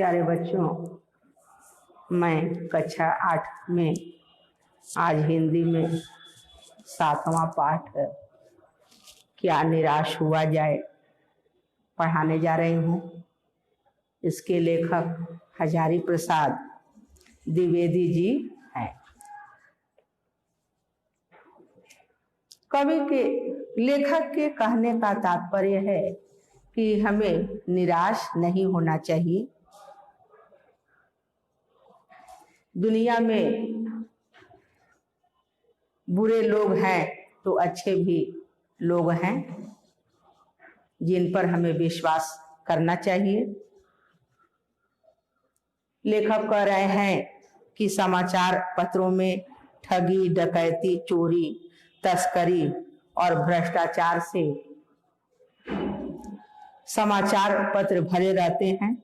प्यारे बच्चों, मैं कक्षा 8 में आज हिंदी में 7वां पाठ है क्या निराश हुआ जाए पढ़ाने जा रही हूँ। इसके लेखक हजारी प्रसाद द्विवेदी जी हैं। कवि के लेखक के कहने का तात्पर्य है कि हमें निराश नहीं होना चाहिए। दुनिया में बुरे लोग हैं तो अच्छे भी लोग हैं जिन पर हमें विश्वास करना चाहिए। लेखक कह रहे हैं कि समाचार पत्रों में ठगी, डकैती, चोरी, तस्करी और भ्रष्टाचार से समाचार पत्र भरे रहते हैं।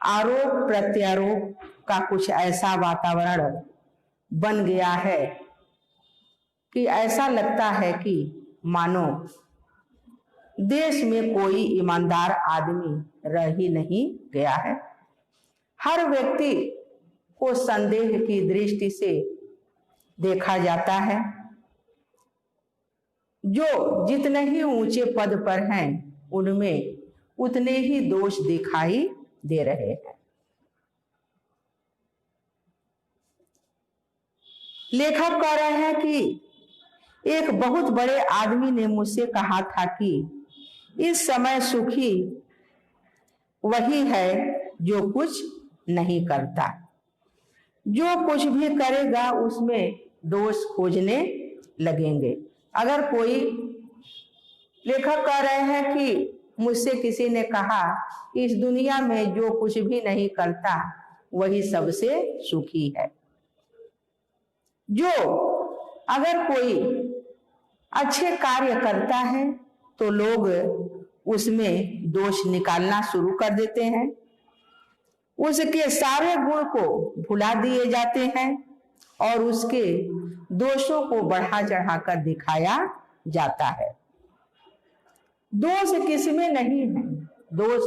आरोप प्रत्यारोप का कुछ ऐसा वातावरण बन गया है कि ऐसा लगता है कि मानो देश में कोई ईमानदार आदमी रह ही नहीं गया है। हर व्यक्ति को संदेह की दृष्टि से देखा जाता है। जो जितने ही ऊंचे पद पर हैं उनमें उतने ही दोष दिखाई दे रहे हैं। लेखक कह रहे हैं कि एक बहुत बड़े आदमी ने मुझसे कहा था कि इस समय सुखी वही है जो कुछ नहीं करता। जो कुछ भी करेगा उसमें दोष खोजने लगेंगे। अगर कोई, लेखक कह रहे हैं कि मुझसे किसी ने कहा इस दुनिया में जो कुछ भी नहीं करता वही सबसे सुखी है। जो अगर कोई अच्छे कार्य करता है तो लोग उसमें दोष निकालना शुरू कर देते हैं। उसके सारे गुण को भुला दिए जाते हैं और उसके दोषों को बढ़ा चढ़ाकर दिखाया जाता है। दोष किस में नहीं है, दोष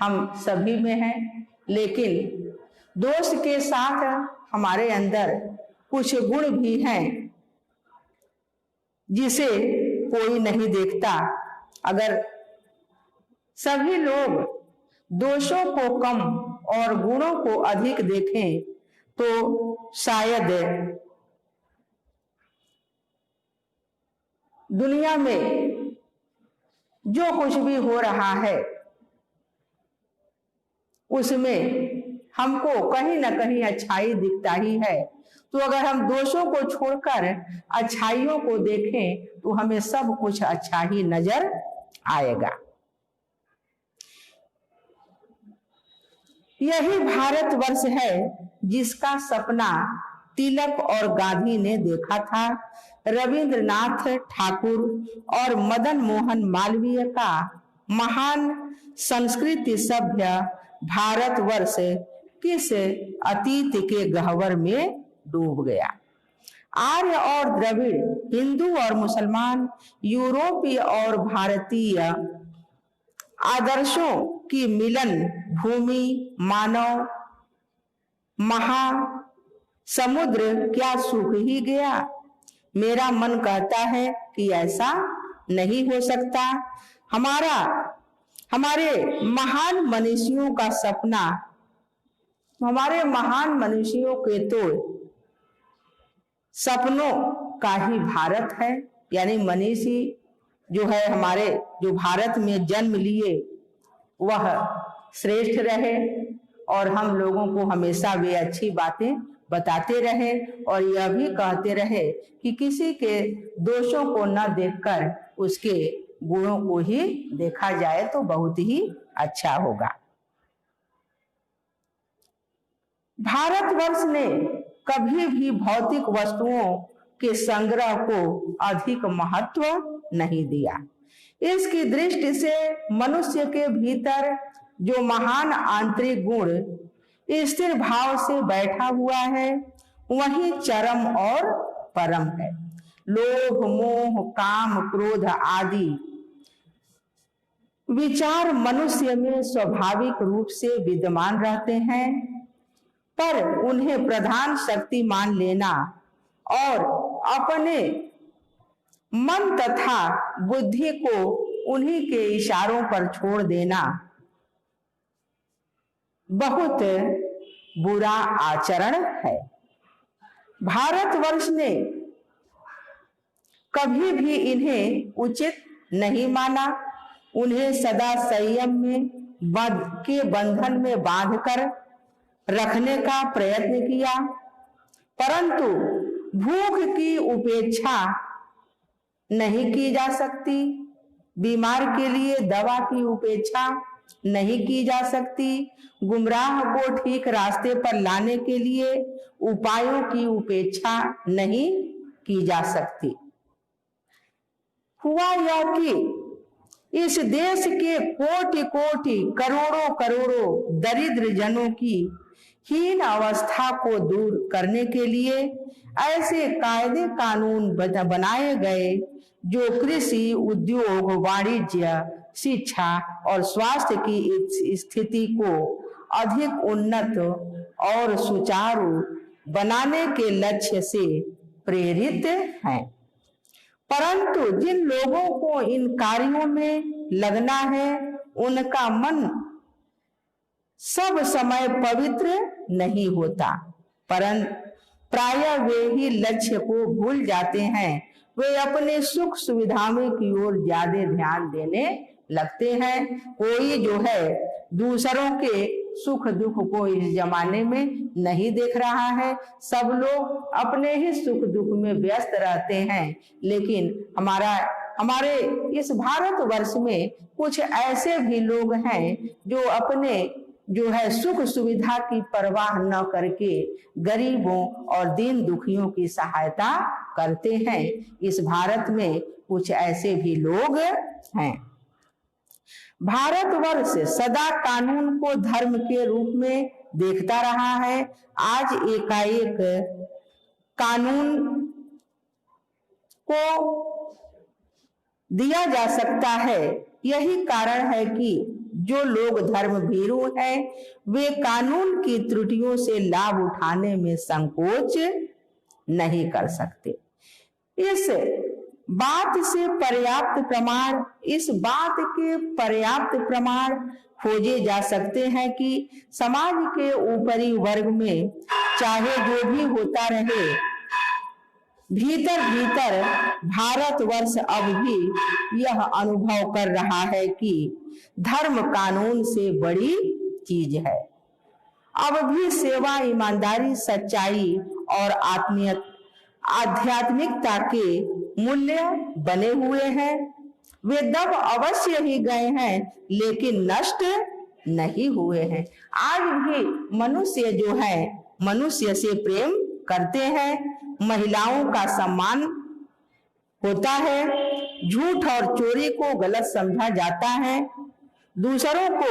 हम सभी में है, लेकिन दोष के साथ हमारे अंदर कुछ गुण भी हैं जिसे कोई नहीं देखता। अगर सभी लोग दोषों को कम और गुणों को अधिक देखें तो शायद दुनिया में जो कुछ भी हो रहा है उसमें हमको कहीं ना कहीं अच्छाई दिखता ही है। तो अगर हम दोषों को छोड़कर अच्छाइयों को देखें तो हमें सब कुछ अच्छा ही नजर आएगा। यही भारतवर्ष है जिसका सपना तिलक और गांधी ने देखा था। रविंद्रनाथ ठाकुर और मदन मोहन मालवीय का महान संस्कृति सभ्य भारतवर्ष किस अतीत के गह्वर में डूब गया। आर्य और द्रविड़, हिंदू और मुसलमान, यूरोपीय और भारतीय आदर्शों की मिलन भूमि, मानव महासमुद्र क्या सूख ही गया। मेरा मन कहता है कि ऐसा नहीं हो सकता। हमारे महान मनीषियों का सपना, हमारे महान मनीषियों के तो सपनों का ही भारत है। यानी मनीषी जो है हमारे, जो भारत में जन्म लिए वह श्रेष्ठ रहे और हम लोगों को हमेशा वे अच्छी बातें बताते रहे और यह भी कहते रहे कि किसी के दोषों को न देखकर उसके गुणों को ही देखा जाए तो बहुत ही अच्छा होगा। भारतवर्ष ने कभी भी भौतिक वस्तुओं के संग्रह को अधिक महत्व नहीं दिया। इसकी दृष्टि से मनुष्य के भीतर जो महान आंतरिक गुण स्थिर भाव से बैठा हुआ है वही चरम और परम है। लोभ, मोह, काम, क्रोध आदि विचार मनुष्य में स्वाभाविक रूप से विद्यमान रहते हैं, पर उन्हें प्रधान शक्ति मान लेना और अपने मन तथा बुद्धि को उन्हीं के इशारों पर छोड़ देना बहुत बुरा आचरण है। भारतवर्ष ने कभी भी इन्हें उचित नहीं माना। उन्हें सदा संयम में के बंधन में बांधकर रखने का प्रयत्न किया, परंतु भूख की उपेक्षा नहीं की जा सकती, बीमार के लिए दवा की उपेक्षा नहीं की जा सकती, गुमराह को ठीक रास्ते पर लाने के लिए उपायों की उपेक्षा नहीं की जा सकती। हुआ यह कि इस देश के कोटि कोटि करोड़ों करोड़ों दरिद्र जनों की हीन अवस्था को दूर करने के लिए ऐसे कायदे कानून बनाए गए जो कृषि, उद्योग, वाणिज्य, शिक्षा और स्वास्थ्य की स्थिति को अधिक उन्नत और सुचारू बनाने के लक्ष्य से प्रेरित हैं। परंतु जिन लोगों को इन कार्यों में लगना है, उनका मन सब समय पवित्र नहीं होता, परंतु प्रायः वे ही लक्ष्य को भूल जाते हैं। वे अपने सुख सुविधाओं की ओर ज्यादा ध्यान देने लगते हैं। कोई जो है दूसरों के सुख दुख को इस जमाने में नहीं देख रहा है। सब लोग अपने ही सुख दुख में व्यस्त रहते हैं। लेकिन हमारे इस भारतवर्ष में कुछ ऐसे भी लोग हैं जो अपने जो है सुख सुविधा की परवाह न करके गरीबों और दीन दुखियों की सहायता करते हैं। इस भारत में कुछ ऐसे भी लोग हैं। भारतवर्ष सदा कानून को धर्म के रूप में देखता रहा है। आज एकाएक कानून को दिया जा सकता है। यही कारण है कि जो लोग धर्म भीरू हैं, वे कानून की त्रुटियों से लाभ उठाने में संकोच नहीं कर सकते। इस बात के पर्याप्त प्रमाण खोजे जा सकते हैं कि समाज के ऊपरी वर्ग में चाहे जो भी होता रहे, भीतर भीतर भारतवर्ष अब भी यह अनुभव कर रहा है कि धर्म कानून से बड़ी चीज है। अब भी सेवा, ईमानदारी, सच्चाई और आध्यात्मिकता के मूल्य बने हुए हैं। वे दब अवश्य ही गए हैं, लेकिन नष्ट नहीं हुए हैं। आज भी मनुष्य जो है मनुष्य से प्रेम करते हैं, महिलाओं का सम्मान होता है, झूठ और चोरी को गलत समझा जाता है, दूसरों को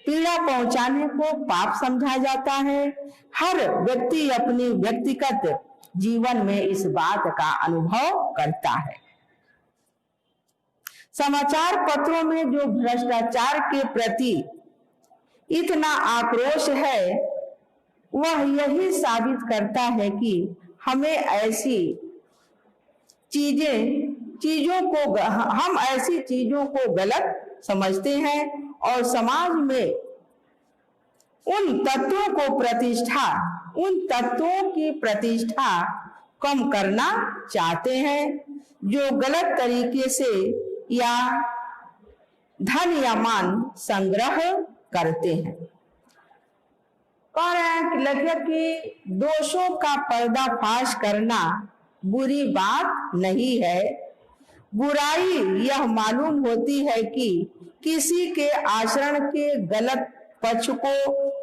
पीड़ा पहुंचाने को पाप समझा जाता है। हर व्यक्ति अपनी व्यक्तिगत जीवन में इस बात का अनुभव करता है। समाचार पत्रों में जो भ्रष्टाचार के प्रति इतना आक्रोश है, वह यही साबित करता है कि हमें ऐसी चीजों को गलत समझते हैं और समाज में उन तत्वों की प्रतिष्ठा कम करना चाहते हैं जो गलत तरीके से या धन या मान संग्रह करते हैं। कह रहे हैं कि लेखक की दोषों का पर्दाफाश करना बुरी बात नहीं है। बुराई यह मालूम होती है कि किसी के आचरण के गलत पक्ष को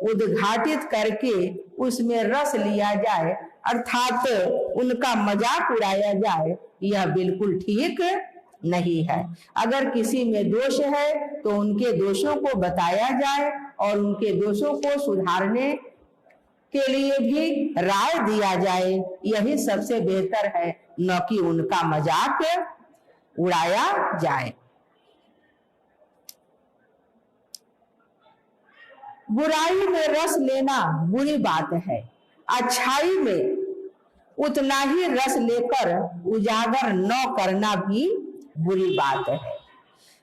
उद्घाटित करके उसमें रस लिया जाए, अर्थात उनका मजाक उड़ाया जाए, यह बिल्कुल ठीक नहीं है। अगर किसी में दोष है तो उनके दोषों को बताया जाए और उनके दोषों को सुधारने के लिए भी राय दिया जाए, यही सबसे बेहतर है, न कि उनका मजाक उड़ाया जाए। बुराई में रस लेना बुरी बात है, अच्छाई में उतना ही रस लेकर उजागर न करना भी बुरी बात है।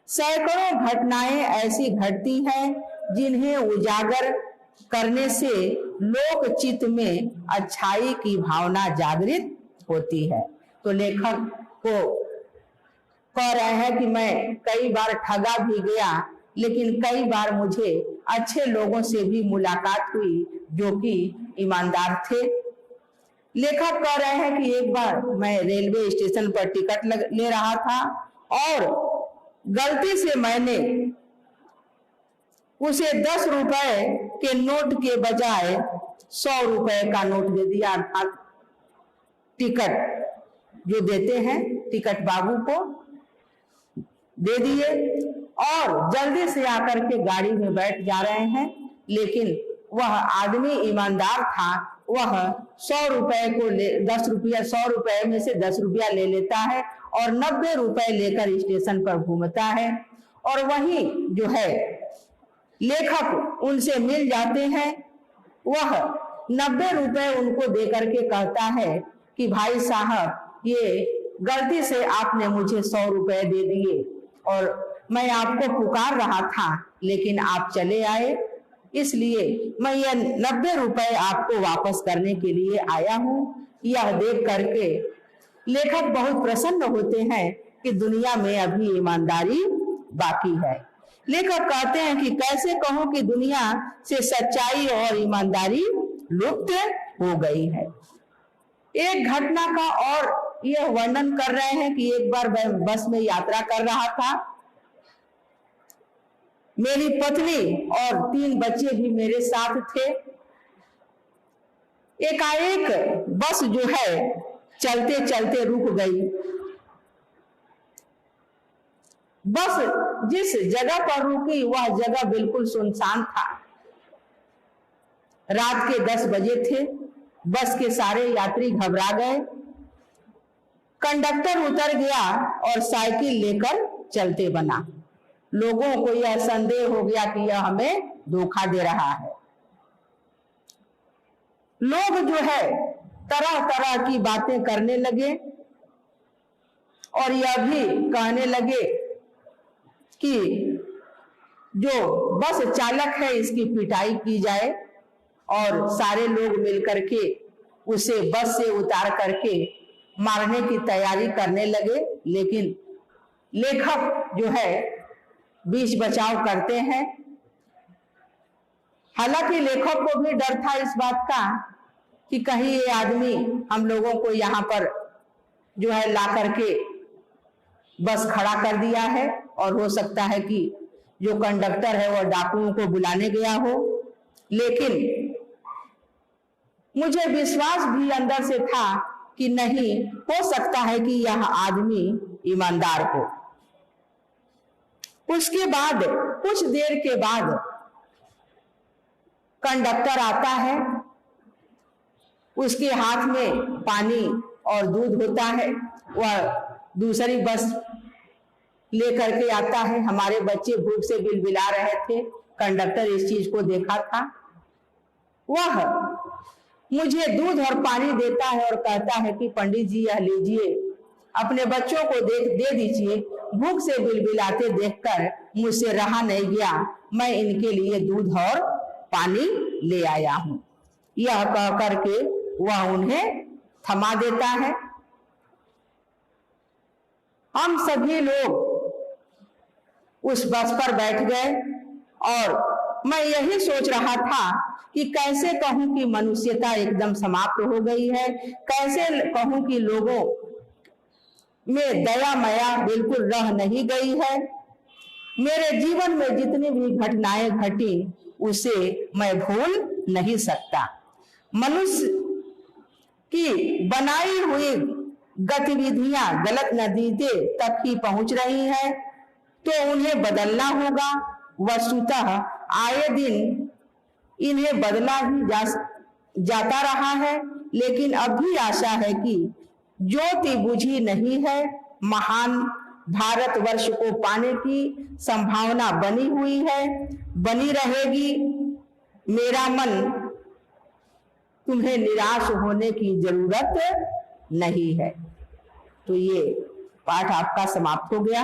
सैकड़ों घटनाएं ऐसी घटती हैं जिन्हें उजागर करने से लोक चित्त में अच्छाई की भावना जागृत होती है। तो लेखक को कह रहे हैं कि मैं कई बार ठगा भी गया, लेकिन कई बार मुझे अच्छे लोगों से भी मुलाकात हुई जो कि ईमानदार थे। लेखक कह रहे हैं कि एक बार मैं रेलवे स्टेशन पर टिकट ले रहा था और गलती से मैंने उसे 10 रुपए के नोट के बजाय 100 रुपए का नोट दे दिया, अर्थात टिकट जो देते हैं टिकट बाबू को दे दिए और जल्दी से आकर के गाड़ी में बैठ जा रहे हैं। लेकिन वह आदमी ईमानदार था, वह 100 रुपए को 10 रुपया 100 रुपए में से 10 रुपया ले लेता है और 90 रुपए लेकर स्टेशन पर घूमता है। और वही जो है लेखक उनसे मिल जाते हैं, वह 90 रुपए उनको देकर के कहता है कि भाई साहब, ये गलती से आपने मुझे 100 रुपए दे दिए और मैं आपको पुकार रहा था लेकिन आप चले आए, इसलिए मैं ये 90 रुपए आपको वापस करने के लिए आया हूँ। यह देख करके लेखक बहुत प्रसन्न होते हैं कि दुनिया में अभी ईमानदारी बाकी है। लेखक कहते हैं कि कैसे कहूं कि दुनिया से सच्चाई और ईमानदारी लुप्त हो गई है। एक घटना का और यह वर्णन कर रहे हैं कि एक बार बस में यात्रा कर रहा था, मेरी पत्नी और 3 बच्चे भी मेरे साथ थे। एकाएक बस जो है चलते चलते रुक गई। बस जिस जगह पर रुकी वह जगह बिल्कुल सुनसान था। रात के 10 बजे थे। बस के सारे यात्री घबरा गए। कंडक्टर उतर गया और साइकिल लेकर चलते बना। लोगों को यह संदेह हो गया कि यह हमें धोखा दे रहा है। लोग जो है तरह तरह की बातें करने लगे और यह भी कहने लगे कि जो बस चालक है इसकी पिटाई की जाए, और सारे लोग मिलकर के उसे बस से उतार करके मारने की तैयारी करने लगे। लेकिन लेखक जो है बीच बचाव करते हैं। हालांकि लेखक को भी डर था इस बात का कि कहीं ये आदमी हम लोगों को यहाँ पर जो है ला करके बस खड़ा कर दिया है और हो सकता है कि जो कंडक्टर है वह डाकुओं को बुलाने गया हो। लेकिन मुझे विश्वास भी अंदर से था कि नहीं हो सकता है कि यह आदमी ईमानदार हो। उसके बाद कुछ देर के बाद कंडक्टर आता है, उसके हाथ में पानी और दूध होता है, वह दूसरी बस लेकर के आता है। हमारे बच्चे भूख से बिलबिला रहे थे, कंडक्टर इस चीज को देखा था। वह मुझे दूध और पानी देता है और कहता है कि पंडित जी यह लीजिए, अपने बच्चों को दे दीजिए। भूख से बिलबिलाते देखकर मुझसे रहा नहीं गया, मैं इनके लिए दूध और पानी ले आया हूं। यह कह करके वह उन्हें थमा देता है। हम सभी लोग उस बस पर बैठ गए और मैं यही सोच रहा था कि कैसे कहूं कि मनुष्यता एकदम समाप्त हो गई है, कैसे कहूं कि लोगों में दया माया बिल्कुल रह नहीं गई है। मेरे जीवन में जितनी भी घटनाएं घटी उसे मैं भूल नहीं सकता। मनुष्य की बनाई हुई गतिविधियां गलत नतीजे तक ही पहुंच रही हैं, तो उन्हें बदलना होगा। वस्तुतः आए दिन इन्हें बदला ही जाता रहा है, लेकिन अब भी आशा है कि ज्योति बुझी नहीं है। महान भारतवर्ष को पाने की संभावना बनी हुई है, बनी रहेगी। मेरा मन तुम्हें निराश होने की जरूरत नहीं है। तो ये पाठ आपका समाप्त हो गया।